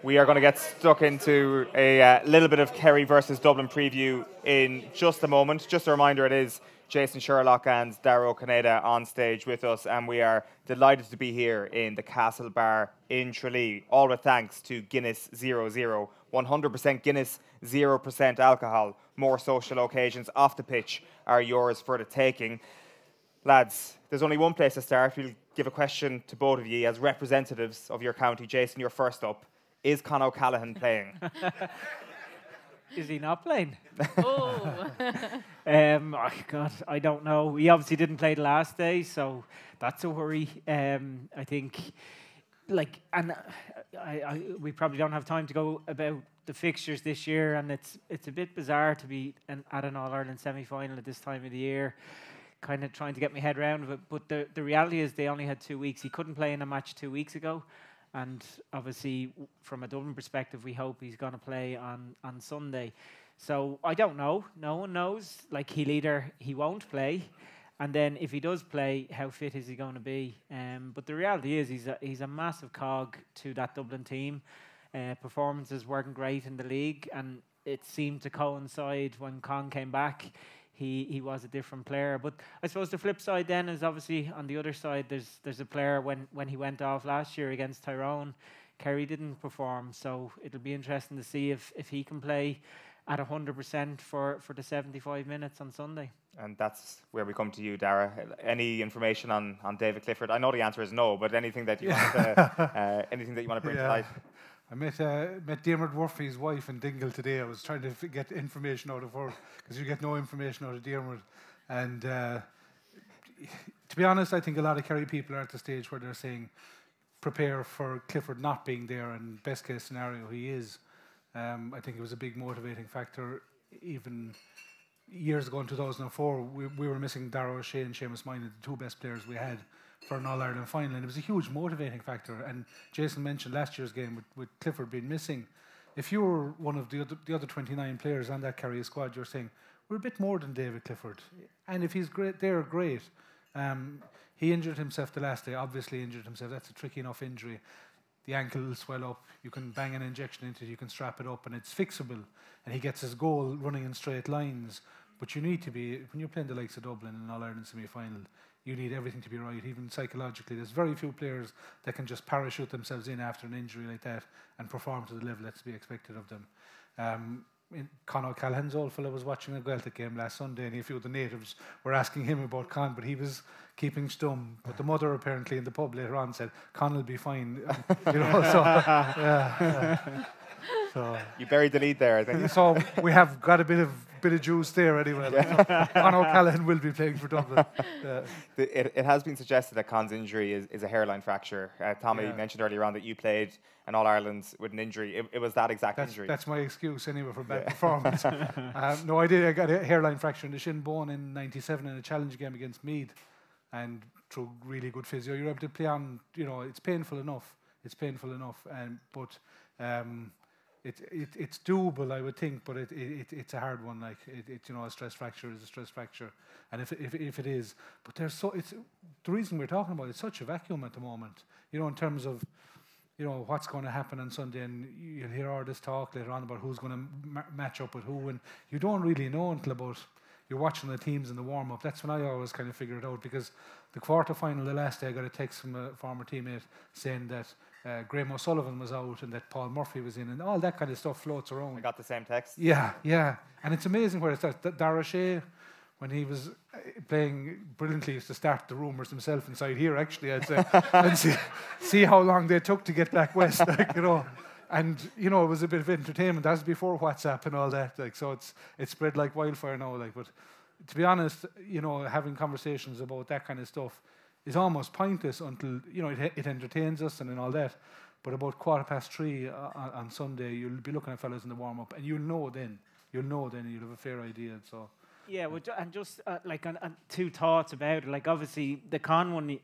We are going to get stuck into a little bit of Kerry versus Dublin preview in just a moment. Just a reminder, it is Jason Sherlock and Dara on stage with us, and we are delighted to be here in the Castle Bar in Tralee, all with thanks to Guinness 00. 100% Guinness, 0% alcohol. More social occasions off the pitch are yours for the taking. Lads, there's only one place to start. We'll give a question to both of you as representatives of your county. Jason, you're first up. Is Con O'Callaghan playing? Is he not playing? Oh. Oh God, I don't know. He obviously didn't play the last day, so that's a worry. I think, we probably don't have time to go about the fixtures this year, and it's a bit bizarre to be at an All-Ireland semi-final at this time of the year. Kind of trying to get my head around it, but the reality is they only had 2 weeks. He couldn't play in a match 2 weeks ago. And obviously, from a Dublin perspective, we hope he's going to play on Sunday. So I don't know. No one knows. Like, he won't play, and then if he does play, how fit is he going to be? But the reality is, he's a massive cog to that Dublin team. Performances weren't great in the league, and it seemed to coincide when Con came back. He was a different player. But I suppose the flip side then is obviously on the other side, there's a player when he went off last year against Tyrone, Kerry didn't perform. So it'll be interesting to see if he can play at 100% for the 75 minutes on Sunday. And that's where we come to you, Dara. Any information on David Clifford? I know the answer is no, but anything that you want to bring to light? I met Dermot Murphy's wife in Dingle today. I was trying to get information out of her because you get no information out of Dermot. And to be honest, I think a lot of Kerry people are at the stage where they're saying, prepare for Clifford not being there, and best case scenario, he is. I think it was a big motivating factor. Even years ago in 2004, we were missing Dara O'Shea and Seamus Moynihan, the two best players we had for an All-Ireland final, and it was a huge motivating factor. And Jason mentioned last year's game with Clifford being missing. If you were one of the other 29 players on that Kerry squad, you're saying, we're a bit more than David Clifford. And if he's great, they're great. He injured himself the last day, obviously injured himself. That's a tricky enough injury. The ankle will swell up, you can bang an injection into it, you can strap it up, and it's fixable. And he gets his goal running in straight lines. But you need to be, when you're playing the likes of Dublin in an All-Ireland semi-final, you need everything to be right, even psychologically. There's very few players that can just parachute themselves in after an injury like that and perform to the level that's to be expected of them. Con O'Callaghan's old fellow was watching a Gaeltacht game last Sunday, and a few of the natives were asking him about Con, but he was keeping stum. But the mother apparently in the pub later on said, Con will be fine. So You buried the lead there, I think. So we have got a bit of juice there anyway. Con O'Callaghan will be playing for Dublin. It has been suggested that Con's injury is a hairline fracture. Tommy mentioned earlier on that you played an All-Ireland with an injury. It was that exact injury. That's my excuse anyway for bad performance. No, I did. I got a hairline fracture in the shin bone in '97 in a challenge game against Meath, and through really good physio, you're able to play on. It's painful enough. But it's doable, I would think, but it's a hard one. Like a stress fracture is a stress fracture, and if it is, but it's the reason we're talking about. It's such a vacuum at the moment, in terms of what's going to happen on Sunday, and you'll hear all this talk later on about who's going to match up with who, and you don't really know until about you're watching the teams in the warm up. That's when I always kind of figure it out, because the quarter final the last day, I got a text from a former teammate saying that Graham O'Sullivan was out and that Paul Murphy was in, and all that kind of stuff floats around. I got the same text. Yeah, and it's amazing where it starts. Dara O'Shea, when he was playing brilliantly, used to start the rumours himself inside here, actually, I'd say, and see how long they took to get back west, And it was a bit of entertainment. That's before WhatsApp and all that. So it's spread like wildfire now. But to be honest, having conversations about that kind of stuff is almost pointless until it entertains us and all that. But about 3:15 on Sunday, you'll be looking at fellas in the warm up, and you'll know then. You'll have a fair idea. So. Yeah, and just on two thoughts about it. Like, obviously, the Con one,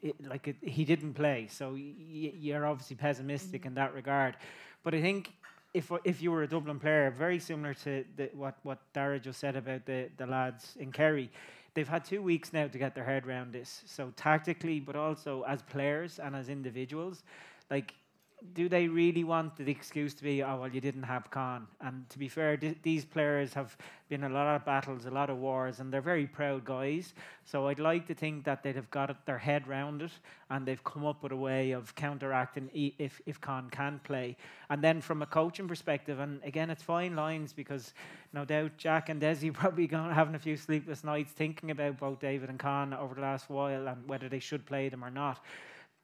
he didn't play, so you're obviously pessimistic in that regard. But I think if you were a Dublin player, very similar to what Dara just said about the lads in Kerry, they've had 2 weeks now to get their head around this. So tactically, but also as players and as individuals, do they really want the excuse to be, oh, well, you didn't have Con? And to be fair, these players have been in a lot of battles, a lot of wars, and they're very proud guys. So I'd like to think that they'd have got their head round it, and they've come up with a way of counteracting if Con can play. And then from a coaching perspective, and again, it's fine lines, because no doubt Jack and Desi probably having a few sleepless nights thinking about both David and Con over the last while and whether they should play them or not.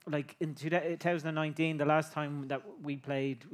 Like in 2019, the last time that we played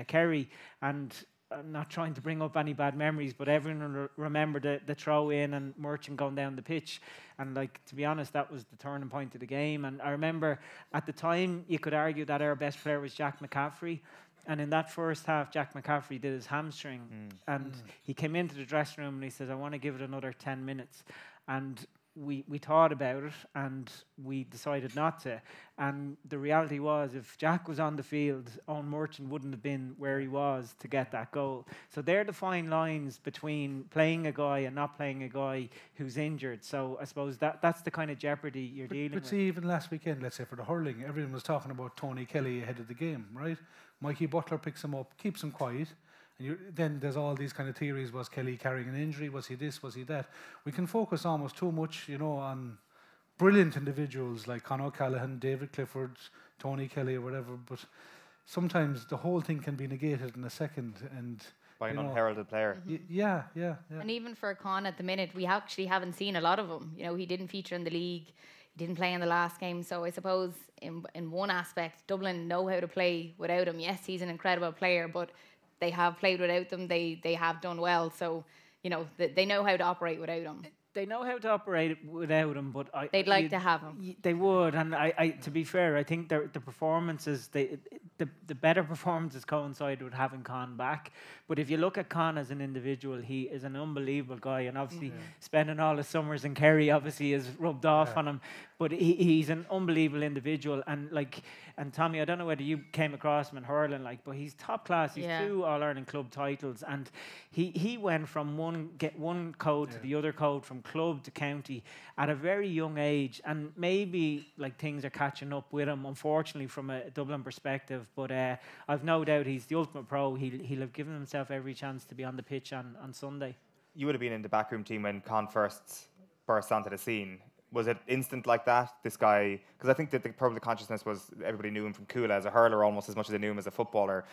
Kerry, and I'm not trying to bring up any bad memories, but everyone remembered the throw in and Merchant going down the pitch, and like, to be honest, that was the turning point of the game. And I remember at the time you could argue that our best player was Jack McCaffrey, and in that first half Jack McCaffrey did his hamstring, and he came into the dressing room and he says, I want to give it another 10 minutes, and we thought about it and we decided not to. And the reality was, if Jack was on the field, Eoin Merchant wouldn't have been where he was to get that goal. So they're the fine lines between playing a guy and not playing a guy who's injured. So I suppose that's the kind of jeopardy you're dealing with. But see, even last weekend, let's say for the hurling, everyone was talking about Tony Kelly ahead of the game, right? Mikey Butler picks him up, keeps him quiet. And then there's all these kind of theories. Was Kelly carrying an injury? Was he this? Was he that? We can focus almost too much, on brilliant individuals like Conor O'Callaghan, David Clifford, Tony Kelly or whatever, but sometimes the whole thing can be negated in a second. And by an unheralded player. Yeah. And even for Con at the minute, we actually haven't seen a lot of him. He didn't feature in the league. He didn't play in the last game. So I suppose in one aspect, Dublin know how to play without him. Yes, he's an incredible player, but they have played without them. They have done well. So, they know how to operate without him. They know how to operate without him, but they'd like to have him. They would, and I to be fair, I think the performances, the better performances coincide with having Con back. But if you look at Con as an individual, he is an unbelievable guy, and obviously spending all his summers in Kerry obviously has rubbed off on him. But he's an unbelievable individual, and Tommy, I don't know whether you came across him in hurling, but he's top class. He's 2 All-Ireland club titles, and he went from one code to the other code, from club to county at a very young age, and maybe things are catching up with him, unfortunately, from a Dublin perspective. But I've no doubt he's the ultimate pro. He'll have given himself every chance to be on the pitch on Sunday. You would have been in the backroom team when Con first burst onto the scene. Was it instant like that? This guy, because I think that probably the consciousness was everybody knew him from Kula as a hurler almost as much as they knew him as a footballer.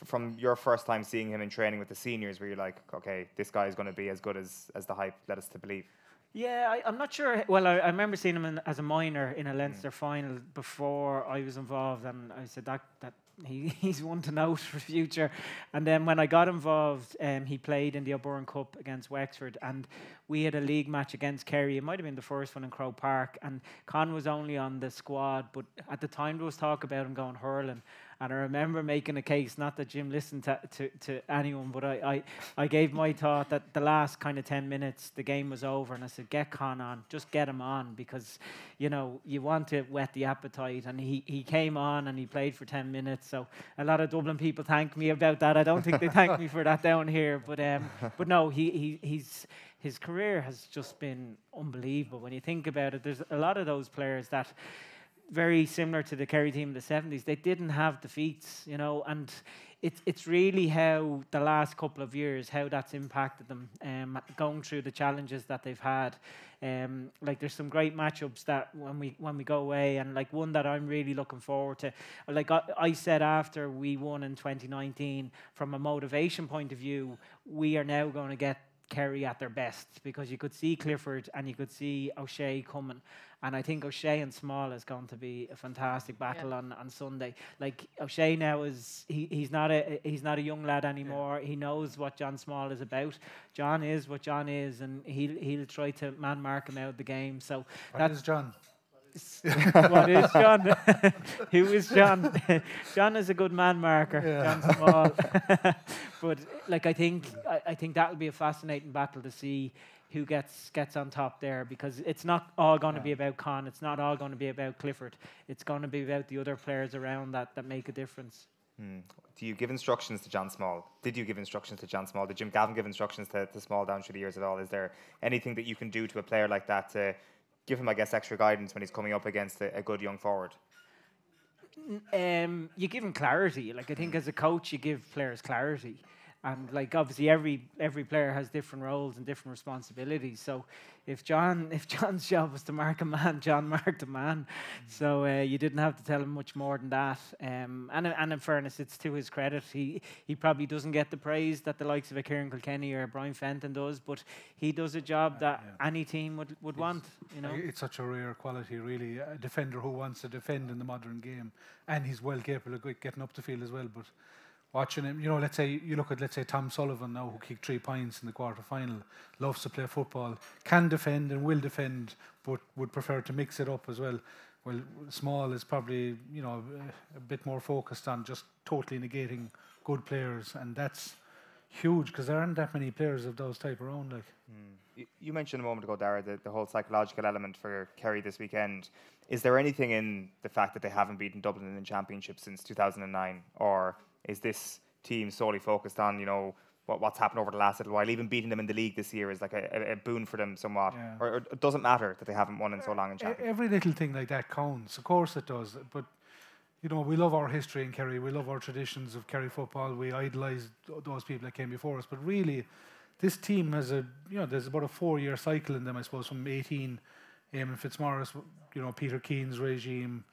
From your first time seeing him in training with the seniors, were you like, okay, this guy is going to be as good as the hype led us to believe? Yeah, I'm not sure. Well, I remember seeing him as a minor in a Leinster final before I was involved, and I said that he's one to note for the future. And then when I got involved, he played in the O'Byrne Cup against Wexford, and we had a league match against Kerry. It might have been the first one in Croke Park, and Con was only on the squad, but at the time there was talk about him going hurling. And I remember making a case, not that Jim listened to anyone, but I gave my thought that the last kind of 10 minutes, the game was over, and I said, get Con on, just get him on, because, you want to whet the appetite. And he came on and he played for 10 minutes. So a lot of Dublin people thank me about that. I don't think they thank me for that down here. But no, his career has just been unbelievable. When you think about it, there's a lot of those players that, very similar to the Kerry team in the 70s, they didn't have defeats, and it's really how the last couple of years, how that's impacted them, going through the challenges that they've had. There's some great matchups that when we go away, and one that I'm really looking forward to. I said after we won in 2019, from a motivation point of view, we are now going to get Kerry at their best, because you could see Clifford and you could see O'Shea coming, and I think O'Shea and Small is going to be a fantastic battle on Sunday. O'Shea now he's not a young lad anymore. He knows what John Small is about. John is what John is, and he'll try to man mark him out of the game. So that's John. What is John? Who is John? John is a good man marker. John Small. But I think that'll be a fascinating battle to see who gets on top there, because it's not all going to be about Con. It's not all going to be about Clifford. It's going to be about the other players around that make a difference. Do you give instructions to John Small? Did you give instructions to John Small? Did Jim Gavin give instructions to Small down through the years at all? Is there anything that you can do to a player like that to give him, I guess, extra guidance when he's coming up against a good young forward? You give them clarity. Like I think as a coach, you give players clarity, and like obviously every player has different roles and different responsibilities. So if John's job was to mark a man, John marked a man. So you didn't have to tell him much more than that. And in fairness, it's to his credit. He probably doesn't get the praise that the likes of a Kieran Kilkenny or Brian Fenton does, but he does a job that any team would want. You know, it's such a rare quality, really. A defender who wants to defend in the modern game, and he's well capable of getting up the field as well. But watching him, you know, let's say you look at Tom Sullivan now, who kicked 3 points in the quarter-final, loves to play football, can defend and will defend, but would prefer to mix it up as well. Well, Small is probably, you know, a bit more focused on just totally negating good players, and that's huge because there aren't that many players of those type around. Like, you mentioned a moment ago, Dara, the whole psychological element for Kerry this weekend. Is there anything in the fact that they haven't beaten Dublin in the championship since 2009, or is this team solely focused on, you know, what's happened over the last little while? Even beating them in the league this year is like a boon for them somewhat. Yeah. Or it doesn't matter that they haven't won in so long in championship. Every little thing like that counts. Of course it does. But, you know, we love our history in Kerry. We love our traditions of Kerry football. We idolise those people that came before us. But really, this team has there's about a 4-year cycle in them, I suppose, from 18, Eamon Fitzmaurice, you know, Peter Keane's regime.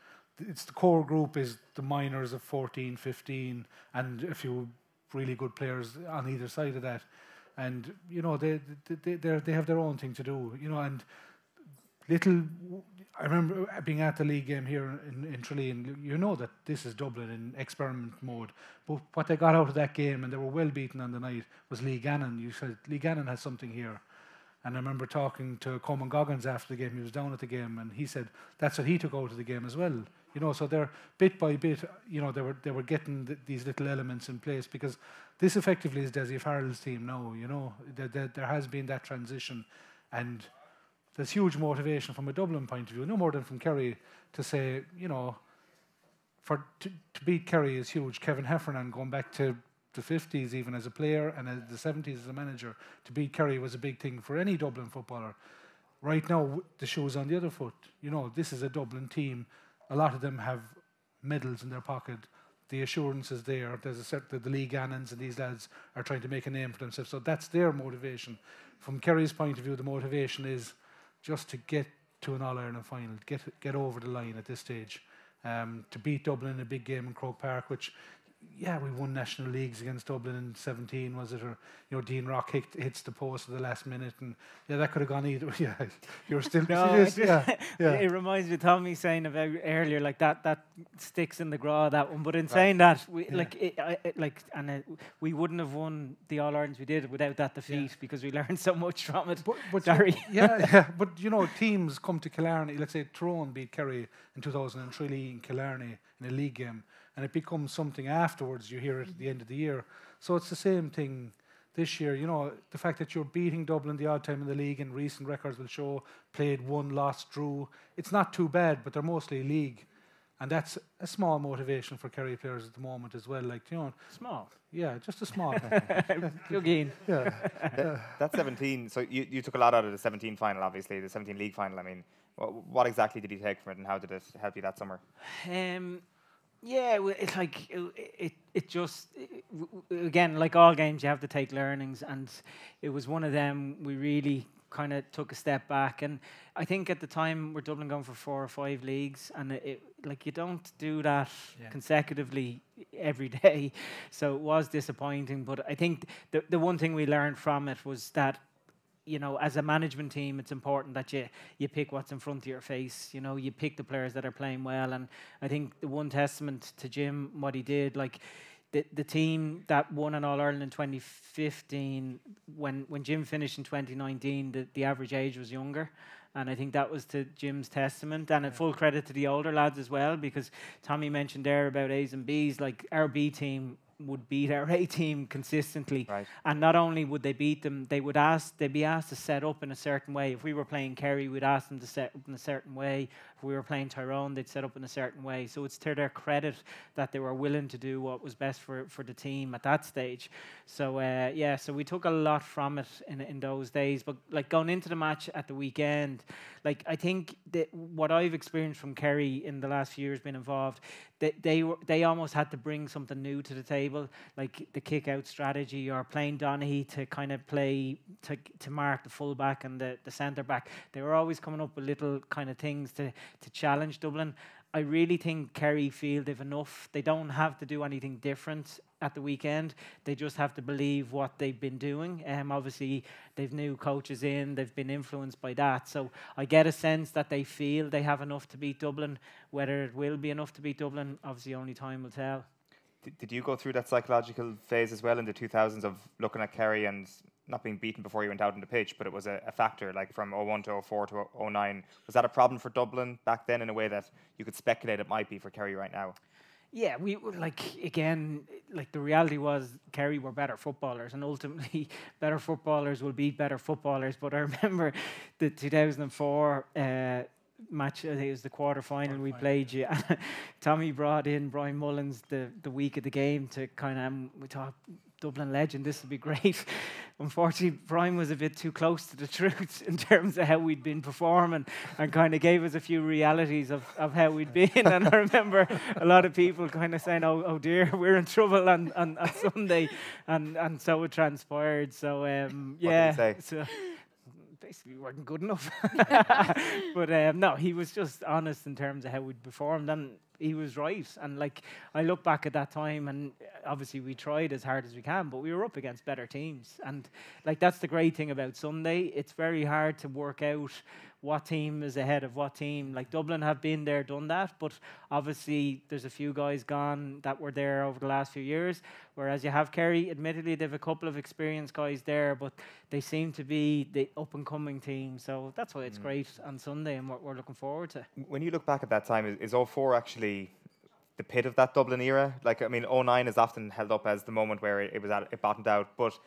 It's the core group is the minors of 14, 15, and a few really good players on either side of that. And, you know, they have their own thing to do, you know, and I remember being at the league game here in Tralee, and you know that this is Dublin in experiment mode. But what they got out of that game, and they were well beaten on the night, was Lee Gannon. You said Lee Gannon has something here. And I remember talking to Coleman Goggins after the game. He was down at the game, and he said that's what he took out of the game as well. You know, so they're bit by bit, you know, they were getting these little elements in place, because this effectively is Dessie Farrell's team now. You know, there has been that transition, and there's huge motivation from a Dublin point of view, no more than from Kerry, to say, you know, to beat Kerry is huge. Kevin Heffernan, going back to the 50s even as a player and the 70s as a manager, to beat Kerry was a big thing for any Dublin footballer. Right now, the shoe's on the other foot. You know, this is a Dublin team. A lot of them have medals in their pocket. The assurance is there. There's the Lee Gannons and these lads are trying to make a name for themselves. So that's their motivation. From Kerry's point of view, the motivation is just to get to an All-Ireland final, get over the line at this stage. To beat Dublin in a big game in Croke Park, which, yeah, we won national leagues against Dublin in 17, was it? Or, you know, Dean Rock hits the post at the last minute, and yeah, that could have gone either. Yeah, you're still serious. Yeah. It reminds me of Tommy saying about earlier, like that sticks in the graw, that one. But in saying that, we we wouldn't have won the All Irelands we did without that defeat, because we learned so much from it. But sorry. But you know, teams come to Killarney. Let's say Tyrone beat Kerry in 2003 in Killarney in a league game, and it becomes something afterwards. You hear it at the end of the year. So it's the same thing this year. You know, the fact that you're beating Dublin the odd time in the league, and recent records will show, played, won, lost, drew. It's not too bad, but they're mostly league. And that's a small motivation for Kerry players at the moment as well. Like, you know, small. Yeah, just a small. Again. Yeah. That's 17. So you took a lot out of the 17 final, obviously, the 17 league final. I mean, what exactly did you take from it, and how did it help you that summer? Yeah, it's like it just again, like all games, you have to take learnings, and it was one of them. We really kind of took a step back, and I think at the time we're Dublin going for 4 or 5 leagues, and like you don't do that consecutively every day, so it was disappointing. But I think the one thing we learned from it was that, you know, as a management team, it's important that you pick what's in front of your face. You know, you pick the players that are playing well. And I think the one testament to Jim, what he did, like the team that won an All-Ireland in 2015, when Jim finished in 2019, the average age was younger. And I think that was to Jim's testament, and a full credit to the older lads as well, because Tommy mentioned there about A's and B's. Like, our B team would beat our A team consistently. Right. And not only would they beat them, they'd be asked to set up in a certain way. If we were playing Kerry, we'd ask them to set up in a certain way. If we were playing Tyrone, they'd set up in a certain way. So it's to their credit that they were willing to do what was best for the team at that stage. So yeah, so we took a lot from it in those days. But like going into the match at the weekend, like I think that what I've experienced from Kerry in the last few years being involved, they almost had to bring something new to the table, like the kick out strategy or playing Donaghy to kind of play to mark the fullback and the centre back. They were always coming up with little kind of things to challenge Dublin. I really think Kerry feel they've enough. They don't have to do anything different at the weekend. They just have to believe what they've been doing. Obviously, they've new coaches in. They've been influenced by that. So I get a sense that they feel they have enough to beat Dublin. Whether it will be enough to beat Dublin, obviously only time will tell. Did you go through that psychological phase as well in the 2000s of looking at Kerry and not being beaten before you went out on the pitch, but it was a factor, like from 01 to 04 to 09? Was that a problem for Dublin back then in a way that you could speculate it might be for Kerry right now? Yeah, we the reality was Kerry were better footballers, and ultimately better footballers will beat better footballers. But I remember the 2004 match, I think it was the quarter-final we played you. Tommy brought in Brian Mullins the week of the game to kind of, we thought, Dublin legend, this would be great. Unfortunately, Brian was a bit too close to the truth in terms of how we'd been performing and kind of gave us a few realities of how we'd been. And I remember a lot of people kind of saying, oh dear, we're in trouble on Sunday. And so it transpired. So, yeah. What did he say? So, basically weren't good enough. But no, he was just honest in terms of how we'd performed, and he was right. And like, I look back at that time, and obviously we tried as hard as we can, but we were up against better teams. And like, that's the great thing about Sunday. It's very hard to work out what team is ahead of what team. Like, Dublin have been there, done that, but obviously there's a few guys gone that were there over the last few years, whereas you have Kerry. Admittedly, they have a couple of experienced guys there, but they seem to be the up-and-coming team. So that's why it's great on Sunday, and what we're looking forward to. When you look back at that time, is 04 actually the pit of that Dublin era? Like, I mean, 09 is often held up as the moment where it bottomed out, but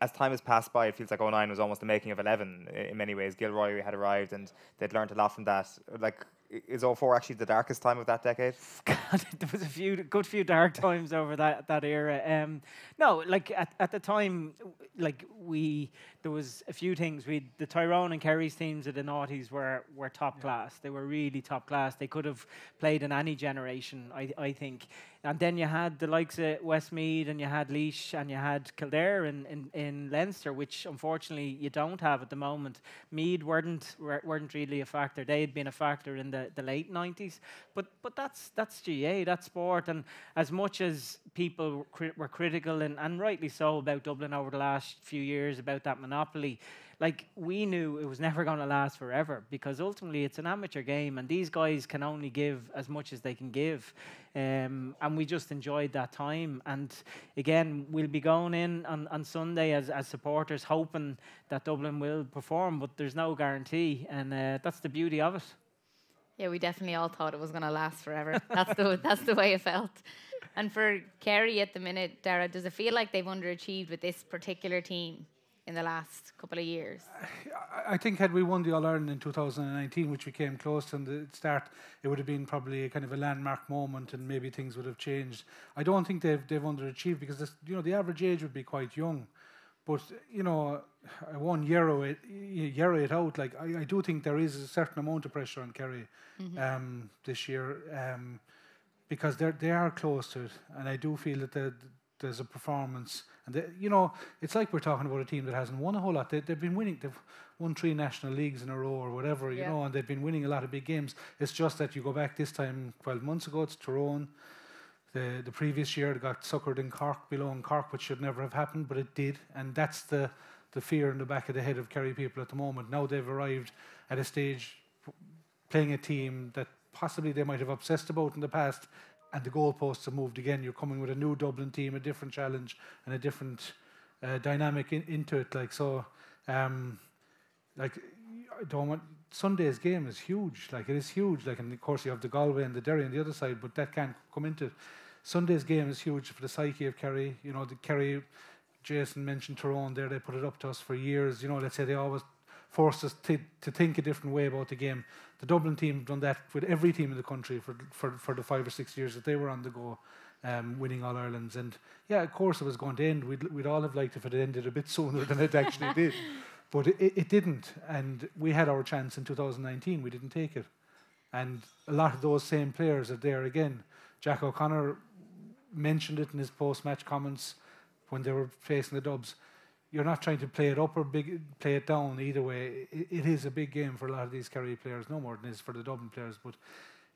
as time has passed by, it feels like 09 was almost the making of 11 in many ways. Gilroy had arrived and they'd learned a lot from that. Like, is 04 actually the darkest time of that decade? God, there was a good few dark times over that era. No, like at the time, like there was a few things. The Tyrone and Kerry's teams of the noughties were top class. They were really top class. They could have played in any generation, I think. And then you had the likes of Westmeath, and you had Laois, and you had Kildare in Leinster, which unfortunately you don't have at the moment. Meath weren't really a factor. They had been a factor in the late 90s. But that's GA, that's sport. And as much as people were critical, and rightly so, about Dublin over the last few years, about that monopoly, like, we knew it was never going to last forever, because ultimately it's an amateur game and these guys can only give as much as they can give. And we just enjoyed that time. And again, we'll be going in on Sunday as supporters, hoping that Dublin will perform, but there's no guarantee. And that's the beauty of it. Yeah, we definitely all thought it was going to last forever. That's the way it felt. And for Kerry at the minute, Dara, does it feel like they've underachieved with this particular team in the last couple of years? I think had we won the All-Ireland in 2019, which we came close to in the start, it would have been probably a kind of a landmark moment, and maybe things would have changed. I don't think they've underachieved, because the average age would be quite young. But I won Euro it out. Like, I do think there is a certain amount of pressure on Kerry this year, because they are close to it, and I do feel that there's a performance. And it's like we're talking about a team that hasn't won a whole lot. They've been winning. They've won 3 national leagues in a row or whatever, you know, and they've been winning a lot of big games. It's just that you go back this time 12 months ago, it's Tyrone. The previous year, they got suckered in Cork, below in Cork, which should never have happened, but it did. And that's the fear in the back of the head of Kerry people at the moment. Now they've arrived at a stage playing a team that possibly they might have obsessed about in the past, and the goalposts have moved again. You're coming with a new Dublin team, a different challenge, and a different dynamic into it. Like, so, like, I don't want. Sunday's game is huge. Like, it is huge. Like, and of course you have the Galway and the Derry on the other side, but that can't come into it. Sunday's game is huge for the psyche of Kerry. You know, the Kerry, Jason mentioned Tyrone there, they put it up to us for years. You know, let's say they always forced us to think a different way about the game. The Dublin team have done that with every team in the country for the 5 or 6 years that they were on the go, winning All Irelands. And yeah, of course it was going to end. We'd all have liked if it ended a bit sooner than it actually did. But it didn't. And we had our chance in 2019. We didn't take it. And a lot of those same players are there again. Jack O'Connor mentioned it in his post-match comments when they were facing the Dubs. You're not trying to play it up or play it down either way. It is a big game for a lot of these Kerry players, no more than it is for the Dublin players. But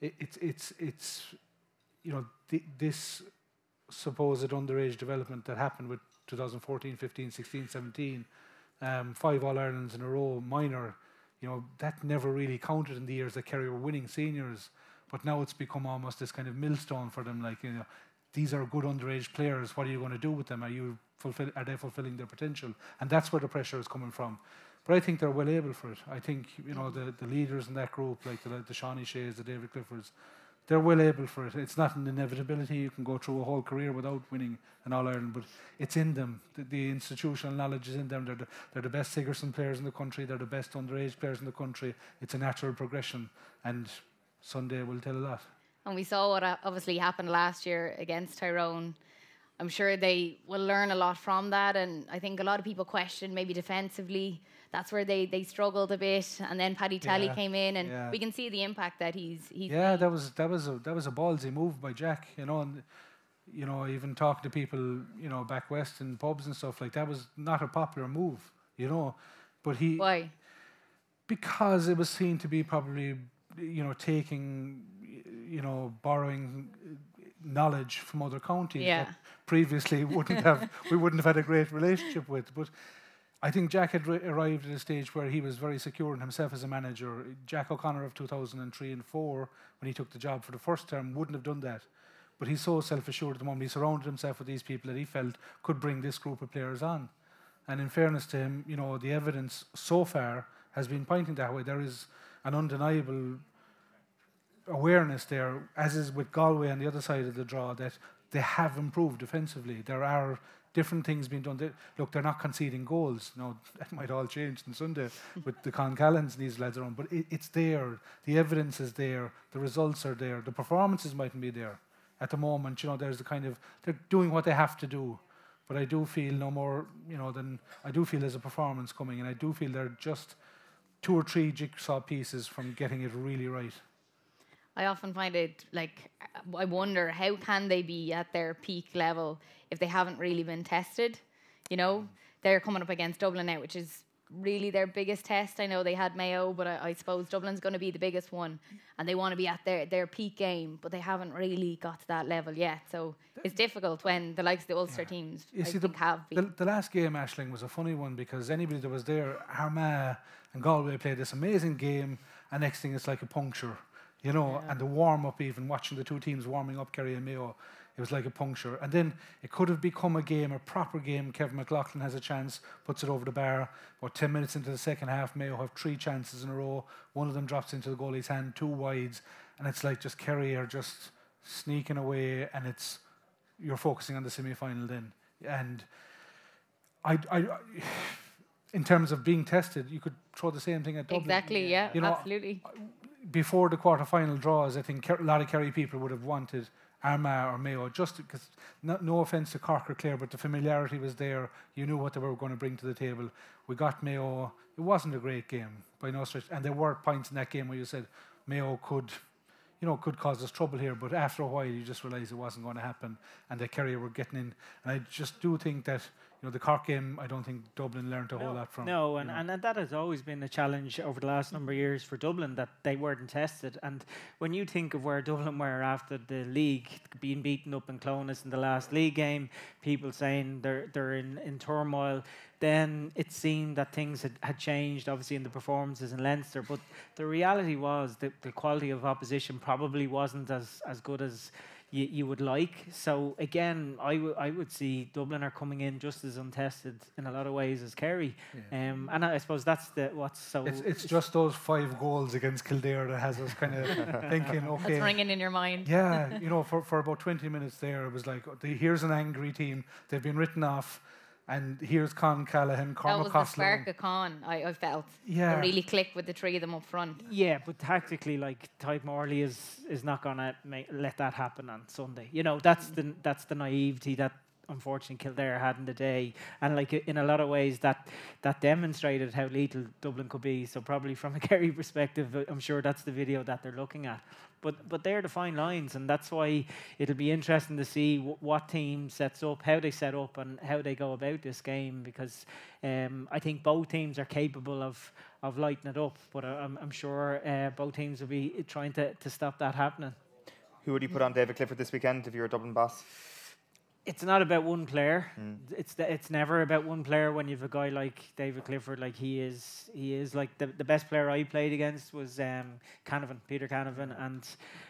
it's you know, this supposed underage development that happened with 2014, 15, 16, 17, 5 All-Irelands in a row, minor, you know, that never really counted in the years that Kerry were winning seniors. But now it's become almost this kind of millstone for them, like, you know, these are good underage players. What are you going to do with them? Are they fulfilling their potential? And that's where the pressure is coming from. But I think they're well able for it. I think, you know, the leaders in that group, like the Shawnee Shays, the David Cliffords, they're well able for it. It's not an inevitability. You can go through a whole career without winning an All-Ireland, but it's in them. The institutional knowledge is in them. They're the best Sigerson players in the country. They're the best underage players in the country. It's a natural progression, and Sunday will tell a lot. And we saw what obviously happened last year against Tyrone. I'm sure they will learn a lot from that, and I think a lot of people question maybe defensively. That's where they struggled a bit, and then Paddy Tally came in, and we can see the impact that he's yeah, that was a ballsy move by Jack, you know, and you know, even talking to people, you know, back west in pubs and stuff, like, that was not a popular move, you know, but he why? Because it was seen to be probably, you know, taking, you know, borrowing knowledge from other counties that previously we wouldn't have had a great relationship with. But I think Jack had arrived at a stage where he was very secure in himself as a manager. Jack O'Connor of 2003 and 4, when he took the job for the first term, wouldn't have done that. But he's so self-assured at the moment. He surrounded himself with these people that he felt could bring this group of players on. And in fairness to him, you know, the evidence so far has been pointing that way. There is an undeniable awareness there, as is with Galway on the other side of the draw, that they have improved defensively. There are different things being done. Look, they're not conceding goals. No, that might all change on Sunday with the Concallans and these lads around, but it's there. The evidence is there. The results are there. The performances mightn't be there at the moment. You know, there's the kind of, they're doing what they have to do. But I do feel no more, you know, than I do feel there's a performance coming, and I do feel they're just 2 or 3 jigsaw pieces from getting it really right. I often find it, like, I wonder how can they be at their peak level if they haven't really been tested. You know, they're coming up against Dublin now, which is really their biggest test. I know they had Mayo, but I suppose Dublin's going to be the biggest one, and they want to be at their peak game, but they haven't really got to that level yet. So it's difficult when the likes of the Ulster teams have been. The last game, Aisling, was a funny one, because anybody that was there, Armagh and Galway played this amazing game, and next thing it's like a puncture. You know, and the warm-up, even watching the 2 teams warming up, Kerry and Mayo, it was like a puncture. And then it could have become a game, a proper game. Kevin McLaughlin has a chance, puts it over the bar. About 10 minutes into the second half, Mayo have 3 chances in a row. One of them drops into the goalie's hand, 2 wides. And it's like just Kerry are just sneaking away, and you're focusing on the semi-final then. And I in terms of being tested, you could throw the same thing at Dublin. Exactly, yeah, you know, absolutely. Before the quarter-final draws, I think a lot of Kerry people would have wanted Armagh or Mayo, just because, no offence to Cork or Clare, but the familiarity was there. You knew what they were going to bring to the table. We got Mayo. It wasn't a great game by no stretch, and there were points in that game where you said Mayo could cause us trouble here, but after a while you just realised it wasn't going to happen, and the Kerry were getting in. And I just do think that, you know, the Cork game, I don't think Dublin learned a whole lot from. No, and that has always been a challenge over the last number of years for Dublin, that they weren't tested. And when you think of where Dublin were after the league, being beaten up in Clones in the last league game, people saying they're in turmoil, then it seemed that things had changed, obviously, in the performances in Leinster. But the reality was that the quality of opposition probably wasn't as good as you would like. So again, I would see Dublin are coming in just as untested in a lot of ways as Kerry. And I suppose that's what's so. It's just those 5 goals against Kildare that has us kind of thinking, okay. That's ringing in your mind. Yeah, you know, for about 20 minutes there, it was like, here's an angry team. They've been written off. And here's Con Callaghan, Cormac That was the spark of Con, I felt. Yeah. It really clicked with the 3 of them up front. Yeah, but tactically, like, Tyke Morley is not going to let that happen on Sunday. You know, that's the naivety that unfortunately Kildare had in the day, and like in a lot of ways that demonstrated how lethal Dublin could be. So probably from a Kerry perspective, I'm sure that's the video that they're looking at. But they're the fine lines, and that's why it'll be interesting to see what team sets up, how they set up, and how they go about this game. Because I think both teams are capable of lighting it up. But I'm sure both teams will be trying to stop that happening. Who would you put on David Clifford this weekend if you're a Dublin boss? It's not about one player. It's never about one player. When you have a guy like David Clifford, like he is like the best player I played against was Peter Canavan, and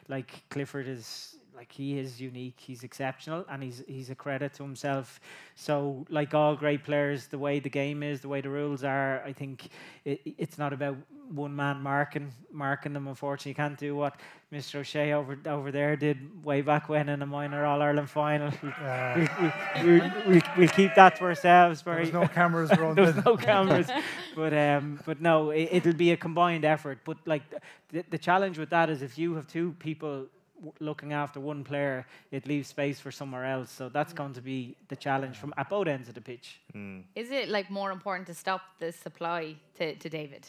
like Clifford is like, he is unique. He's exceptional, and he's a credit to himself. So like all great players, the way the game is, the way the rules are, I think it's not about one man marking them. Unfortunately, you can't do what Mr. O'Shea over there did way back when in a minor All-Ireland final. We'll keep that to ourselves. There's no cameras around. There's no cameras, but no, it'll be a combined effort. But like the challenge with that is if you have 2 people looking after one player, it leaves space for somewhere else. So that's going to be the challenge from at both ends of the pitch. Is it like more important to stop the supply to David?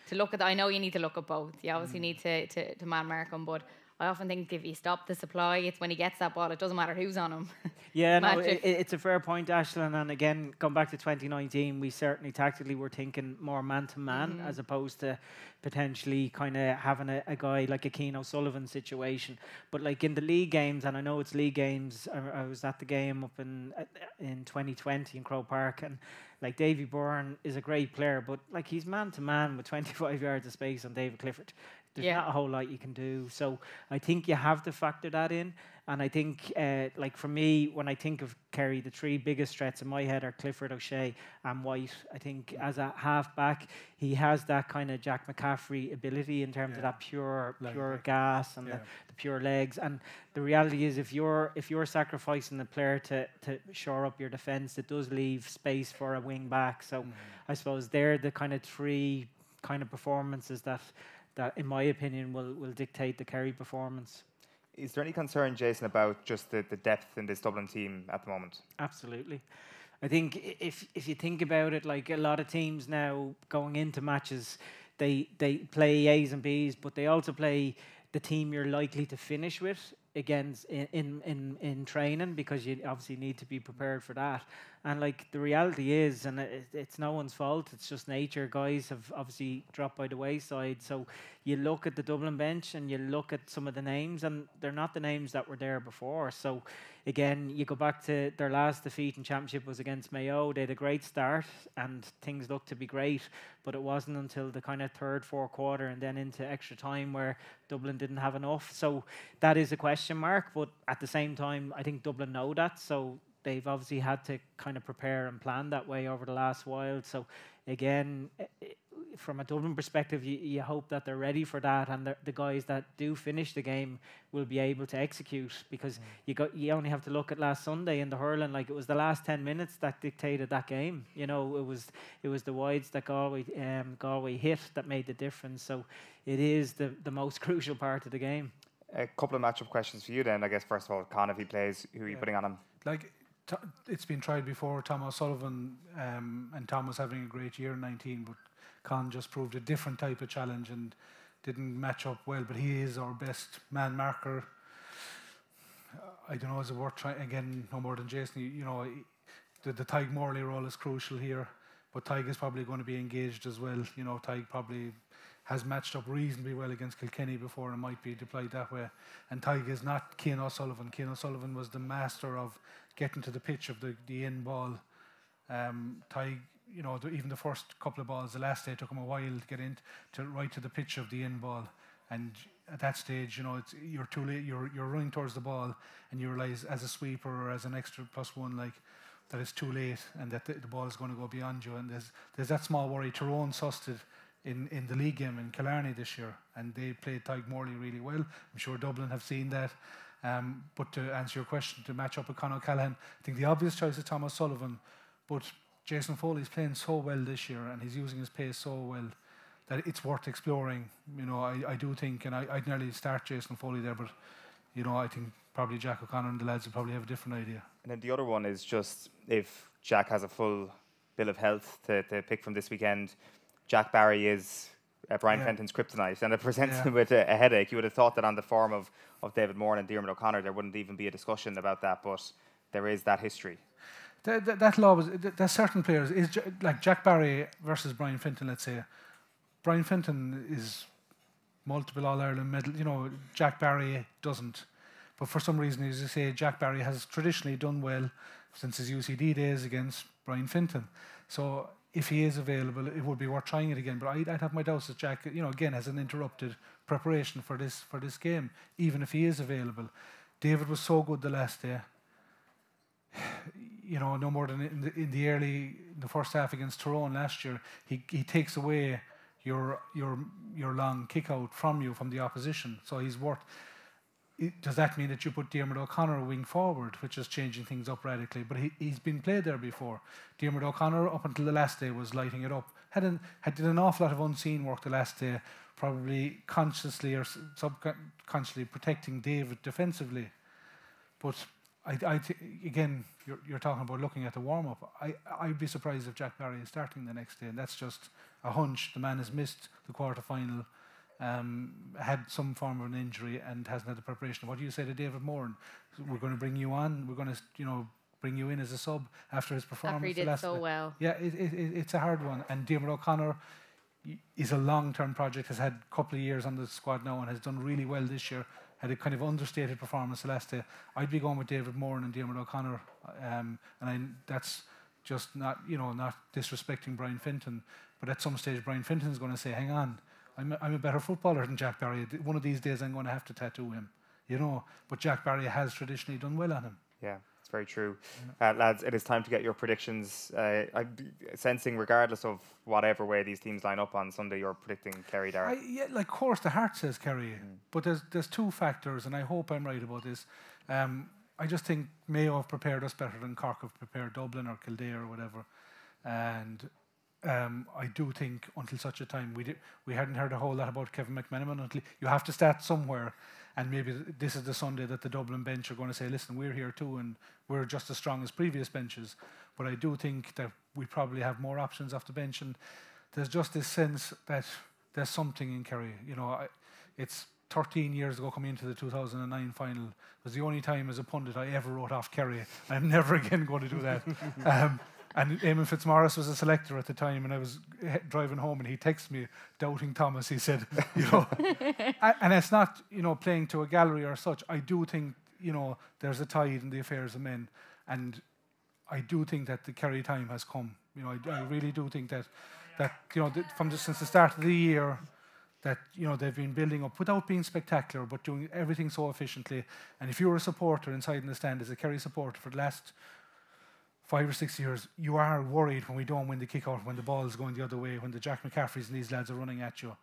To look at, I know you need to look at both. You obviously need to man mark him, but I often think if you stop the supply, it's when he gets that ball, it doesn't matter who's on him. Yeah, no, it's a fair point, Aisling. And again, going back to 2019, we certainly tactically were thinking more man-to-man as opposed to potentially kind of having a guy like a Keane O'Sullivan situation. But like in the league games, and I know it's league games, I was at the game up in 2020 in Croke Park, and like Davy Byrne is a great player, but like he's man-to-man with 25 yards of space on David Clifford. There's not a whole lot you can do. So I think you have to factor that in. And I think, like for me, when I think of Kerry, the 3 biggest threats in my head are Clifford, O'Shea and White. I think as a half-back, he has that kind of Jack McCaffrey ability in terms of that pure gas and the pure legs. And the reality is if you're sacrificing the player to shore up your defence, it does leave space for a wing-back. So I suppose they're the kind of 3 kind of performances that in my opinion will dictate the Kerry performance. Is there any concern, Jason, about just the depth in this Dublin team at the moment? Absolutely. I think if you think about it, like a lot of teams now going into matches, they play A's and B's, but they also play the team you're likely to finish with against in training, because you obviously need to be prepared for that. And like the reality is, and it's no one's fault, it's just nature, guys have obviously dropped by the wayside. So you look at the Dublin bench and you look at some of the names, and they're not the names that were there before. So again, you go back to their last defeat in Championship was against Mayo. They had a great start and things looked to be great, but it wasn't until the kind of 3rd, 4th quarter and then into extra time where Dublin didn't have enough. So that is a question mark, but at the same time, I think Dublin know that. So they've obviously had to kind of prepare and plan that way over the last while. So again, from a Dublin perspective, you hope that they're ready for that, and the guys that do finish the game will be able to execute, because you only have to look at last Sunday in the hurling. Like, it was the last 10 minutes that dictated that game. You know, it was the wides that Galway hit that made the difference. So it is the most crucial part of the game. A couple of matchup questions for you then. I guess first of all, Con, if he plays, who are you putting on him? Like, it's been tried before. Tom O'Sullivan, and Tom was having a great year in 19, but Con just proved a different type of challenge and didn't match up well. But he is our best man marker. I don't know, is it worth trying again? No more than Jason. You know, the Tyke Morley role is crucial here, but Tyke is probably going to be engaged as well. You know, Tyke probably has matched up reasonably well against Kilkenny before and might be deployed that way. And Tyke is not Keane O'Sullivan. Keane O'Sullivan was the master of getting to the pitch of the in ball. Tyke, you know, even the first couple of balls, the last day took him a while to get right to the pitch of the in ball. And at that stage, you're too late. You're running towards the ball, and you realise as a sweeper or as an extra +1, like that it's too late, and that the ball is going to go beyond you. And there's that small worry. Tyrone sussed it in the league game in Killarney this year, and they played Tadhg Morley really well. I'm sure Dublin have seen that. But to answer your question, to match up with Conor Callahan, I think the obvious choice is Thomas Sullivan, but Jason Foley's playing so well this year, and he's using his pace so well that it's worth exploring. I do think, and I'd nearly start Jason Foley there, but I think probably Jack O'Connor and the lads will probably have a different idea. And then the other one is just if Jack has a full bill of health to pick from this weekend. Jack Barry is Brian Fenton's kryptonite, and it presents him with a headache. You would have thought that on the form of David Moore and Diarmuid O'Connor, there wouldn't even be a discussion about that, but there is that history. That law was, there's certain players, like Jack Barry versus Brian Fenton, let's say. Brian Fenton is multiple All-Ireland medal, Jack Barry doesn't. But for some reason, as you say, Jack Barry has traditionally done well since his UCD days against Brian Fenton. So if he is available, it would be worth trying it again. But I'd have my doubts that Jack, again, has an interrupted preparation for this game, even if he is available. David was so good the last day. No more than in the first half against Tyrone last year. He takes away your long kick out from the opposition. So he's worth. Does that mean that you put Diarmuid O'Connor wing forward, which is changing things up radically? But he's been played there before. Diarmuid O'Connor, up until the last day, was lighting it up. Did an awful lot of unseen work the last day, probably consciously or subconsciously protecting David defensively. But again, you're talking about looking at the warm-up. I'd be surprised if Jack Barry is starting the next day, and that's just a hunch. The man has missed the quarter-final. Had some form of an injury and hasn't had the preparation. What do you say to David Moore? We're going to bring you on. We're going to bring you in as a sub after his performance. After he did so well. Yeah, it's a hard one. And Diarmuid O'Connor is a long-term project. Has had a couple of years on the squad now and has done really well this year. Had a kind of understated performance the last day. I'd be going with David Moore and Diarmuid O'Connor, that's just not disrespecting Brian Fenton. But at some stage, Brian Fenton is going to say, "Hang on. I'm a better footballer than Jack Barry. One of these days I'm going to have to tattoo him, But Jack Barry has traditionally done well on him." Yeah, it's very true. Lads, it is time to get your predictions. I'm sensing, regardless of whatever way these teams line up on Sunday, you're predicting Kerry, Dara. Of course, the heart says Kerry. But there's two factors, and I hope I'm right about this. I just think Mayo have prepared us better than Cork have prepared Dublin or Kildare or whatever. And I do think until such a time we hadn't heard a whole lot about Kevin McMenamin. Until you have to start somewhere, and maybe this is the Sunday that the Dublin bench are going to say, "Listen, we're here too, and we're just as strong as previous benches." But I do think that we probably have more options off the bench, and there's just this sense that there's something in Kerry. It's 13 years ago coming into the 2009 final. It was the only time as a pundit I ever wrote off Kerry. I'm never again going to do that. And Eamon Fitzmaurice was a selector at the time, and I was driving home, and he texted me, doubting Thomas. He said, and it's not, playing to a gallery or such. I do think, there's a tide in the affairs of men, and I do think that the Kerry time has come. I really do think that since the start of the year, that they've been building up without being spectacular, but doing everything so efficiently. And if you're a supporter inside in the stand, as a Kerry supporter for the last 5 or 6 years, you are worried when we don't win the kick-out, when the ball is going the other way, when the Jack McCaffreys and these lads are running at you.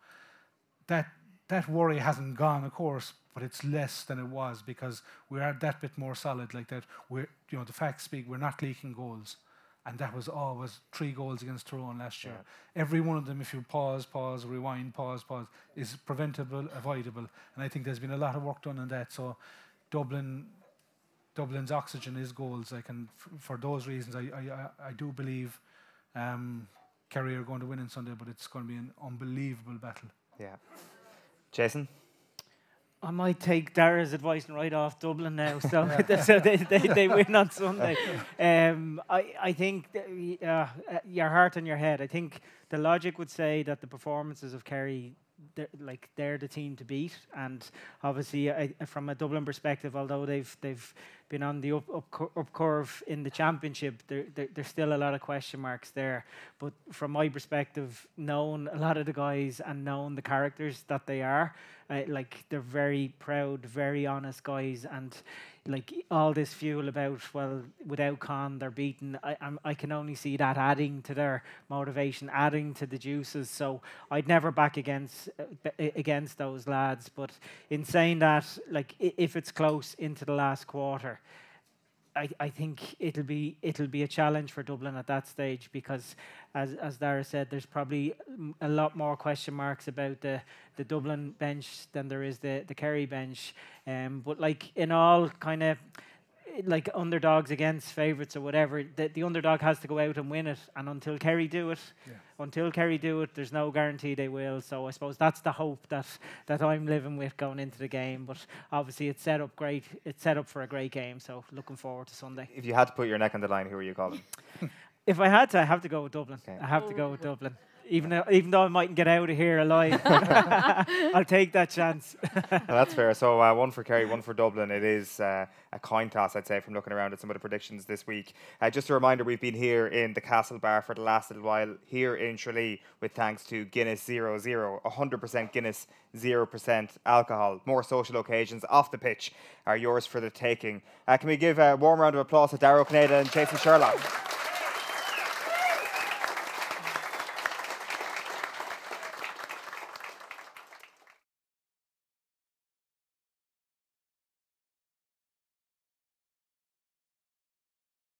That worry hasn't gone, of course, but it's less than it was because we are that bit more solid. Like that, the facts speak. We're not leaking goals, and that was always 3 goals against Tyrone last year. Yeah. Every one of them, if you pause, rewind, pause, is preventable, avoidable, and I think there's been a lot of work done on that. So, Dublin's oxygen is goals. For those reasons, I do believe Kerry are going to win on Sunday, but it's going to be an unbelievable battle. Yeah. Jason? I might take Dara's advice and write off Dublin now, so they win on Sunday. I think your heart and your head. I think the logic would say that the performances of Kerry, they're the team to beat, and obviously from a Dublin perspective, although they've been on the up curve in the championship, there's still a lot of question marks there. But from my perspective, knowing a lot of the guys and knowing the characters that they are, like they're very proud, very honest guys, and like all this fuel about, well, without Con they're beaten. I can only see that adding to their motivation, adding to the juices. So I'd never back against those lads. But in saying that, like if it's close into the last quarter, I think it'll be a challenge for Dublin at that stage, because as Dara said, there's probably a lot more question marks about the Dublin bench than there is the Kerry bench. But like in all kind of like underdogs against favourites or whatever, the underdog has to go out and win it. And until Kerry do it, there's no guarantee they will. So I suppose that's the hope that I'm living with going into the game. But obviously it's set up great. It's set up for a great game. So looking forward to Sunday. If you had to put your neck on the line, who are you calling? If I had to, I have to go with Dublin. Okay. I have to go with Dublin. Even though I mightn't get out of here alive, I'll take that chance. Well, that's fair. So one for Kerry, one for Dublin. It is a coin toss, I'd say, from looking around at some of the predictions this week. Just a reminder, we've been here in the Castle Bar for the last little while, here in Tralee, with thanks to Guinness 00, 100% Guinness, 0% alcohol. More social occasions off the pitch are yours for the taking. Can we give a warm round of applause to Dara, and Jason Sherlock?